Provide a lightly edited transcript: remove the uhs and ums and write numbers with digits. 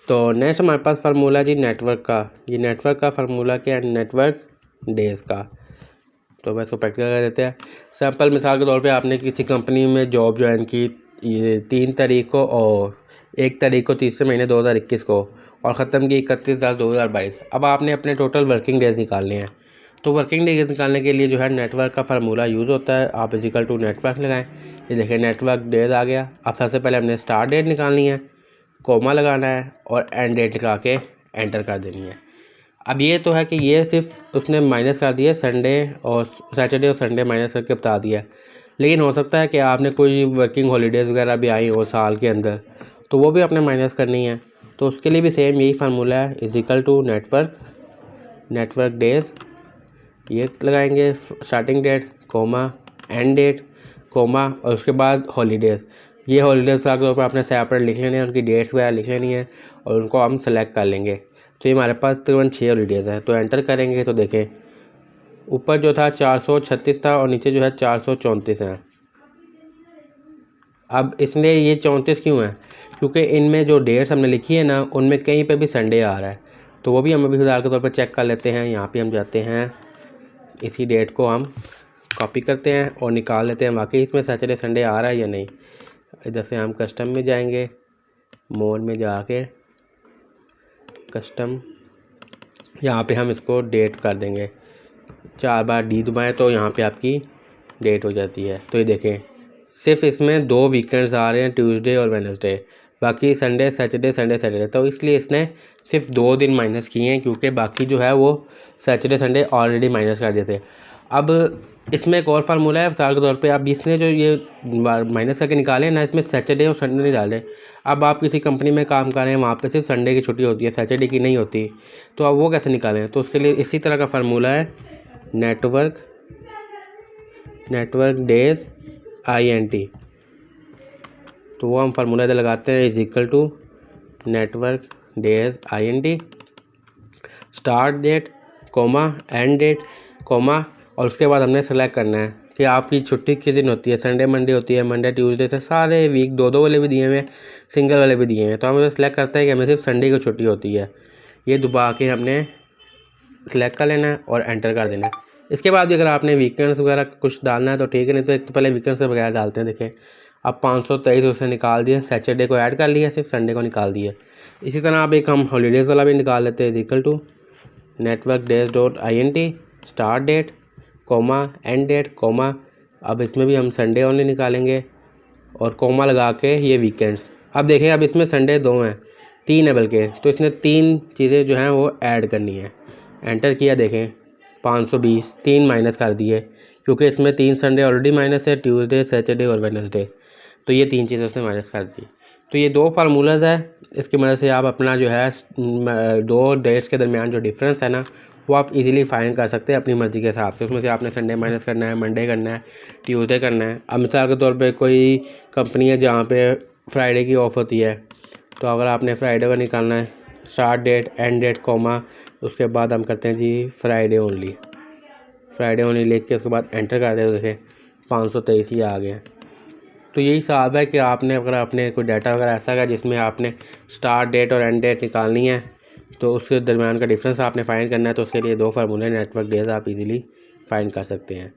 तो नेक्स्ट हमारे पास formula G network का। ये नेटवर्क का फार्मूला क्या है? नेटवर्क डेज़ का। तो मैं इसको प्रैक्टिकल कर देते हैं। सैम्पल मिसाल के तौर पे आपने किसी कंपनी में जॉब ज्वाइन की ये 3 तारीख को और 1 तारीख को तीसरे महीने 2021 को, और ख़त्म की 31/10/2022। अब आपने अपने टोटल वर्किंग डेज़ निकालने हैं। तो वर्किंग डेज निकालने के लिए जो है नेटवर्क का फार्मूला यूज़ होता है। आप इजिकल टू नेटवर्क लगाएं। ये देखिए नेटवर्क डेज आ गया। अब सबसे पहले हमने स्टार्ट डेट निकालनी है, कोमा लगाना है और एंड डेट लगा के एंटर कर देनी है। अब ये तो है कि ये सिर्फ उसने माइनस कर दिया, संडे और सैटरडे और संडे माइनस करके बता दिया। लेकिन हो सकता है कि आपने कोई वर्किंग हॉलीडेज़ वगैरह भी आई हो साल के अंदर, तो वो भी आपने माइनस करनी है। तो उसके लिए भी सेम यही फार्मूला है, इजिकल टू नेटवर्क डेज, ये लगाएंगे starting date comma end date comma और उसके बाद हॉलीडेज़। ये हॉलीडेज़ के ऊपर आपने सेपरेट लिख लेने हैं, उनकी डेट्स वगैरह लिख लेनी है और उनको हम सेलेक्ट कर लेंगे। तो ये हमारे पास तकरीबन 6 हॉलीडेज़ है। तो एंटर करेंगे तो देखें ऊपर जो था 436 था और नीचे जो है 434 है। अब इसलिए ये 34 क्यों है? क्योंकि इनमें जो डेट्स हमने लिखी है ना, उनमें कहीं पे भी संडे आ रहा है। तो वो भी हम अभी फिलहाल के तौर पर चेक कर लेते हैं। यहाँ पे हम जाते हैं, इसी डेट को हम कॉपी करते हैं और निकाल लेते हैं वाकई इसमें सैटरडे संडे आ रहा है या नहीं। इधर से हम कस्टम में जाएंगे, मोड में जाके कस्टम, यहाँ पे हम इसको डेट कर देंगे। 4 बार डी दबाएँ तो यहाँ पे आपकी डेट हो जाती है। तो ये देखें सिर्फ इसमें 2 वीकेंड्स आ रहे हैं, ट्यूसडे और वेडनेसडे, बाकी संडे सैटरडे संडे सैटरडे। तो इसलिए इसने सिर्फ 2 दिन माइनस किए हैं, क्योंकि बाकी जो है वो सैटरडे संडे ऑलरेडी माइनस कर दिए थे। अब इसमें एक और फार्मूला है मिसाल के तौर पे, अब इसने जो ये माइनस करके निकाले ना, इसमें सैटरडे और संडे नहीं डाले। अब आप किसी कंपनी में काम कर रहे हैं, वहाँ पे सिर्फ संडे की छुट्टी होती है, सैटरडे की नहीं होती। तो अब वो कैसे निकालें? तो उसके लिए इसी तरह का फार्मूला है, नेटवर्क डेज INT। तो वो हम फार्मूला इधर लगाते हैं, is equal to network days INT start date comma end date comma, और उसके बाद हमने सेलेक्ट करना है कि आपकी छुट्टी किस दिन होती है। संडे मंडे होती है, मंडे ट्यूसडे से सारे वीक 2-2 वाले भी दिए हुए हैं, सिंगल वाले भी दिए हैं। तो हम सेलेक्ट करते हैं कि हमें सिर्फ संडे को छुट्टी होती है। ये दबा के हमने सेलेक्ट कर लेना है और एंटर कर देना है। इसके बाद भी अगर आपने वीकेंड्स वगैरह कुछ डालना है तो ठीक है, नहीं तो एक तो पहले वीकेंड्स वगैरह डालते हैं। देखें अब 523 उसे निकाल दिया, सैटरडे को ऐड कर लिया, सिर्फ संडे को निकाल दिया। इसी तरह आप एक हम हॉलीडेज़ वाला भी निकाल लेते हैं, equal to network days dot INT start date comma end date comma. अब इसमें भी हम संडे ओनली निकालेंगे और कोमा लगा के ये वीकेंड्स। अब देखें अब इसमें संडे 2 हैं, 3 है बल्कि, तो इसने 3 चीज़ें जो हैं वो ऐड करनी है। एंटर किया, देखें 520, 3 माइनस कर दिए क्योंकि इसमें 3 संडे ऑलरेडी माइनस है, ट्यूसडे सैटरडे और वेडनेसडे। तो ये 3 चीज़ें उसने माइनस कर दी। तो ये 2 फार्मूलाज है, इसकी मदद से आप अपना जो है 2 डेट्स के दरमियान जो डिफरेंस है ना, वो आप इजीली फाइंड कर सकते हैं अपनी मर्ज़ी के हिसाब से। उसमें से आपने संडे माइनस करना है, मंडे करना है, ट्यूसडे करना है। अब मिसाल के तौर पे कोई कंपनी है जहाँ पे फ्राइडे की ऑफ होती है, तो अगर आपने फ्राइडे को निकालना है, start date end date comma, उसके बाद हम करते हैं जी फ्राइडे ओनली लिख के उसके बाद एंटर कर देते। देखें 523 ही आ गया। तो यही हिसाब है कि आपने अगर आपने कोई डाटा वगैरह ऐसा है जिसमें आपने स्टार्ट डेट और एंड डेट निकालनी है, तो उसके दरमियान का डिफरेंस आपने फाइंड करना है। तो उसके लिए 2 फार्मूले नेटवर्क डेज आप इजीली फाइंड कर सकते हैं।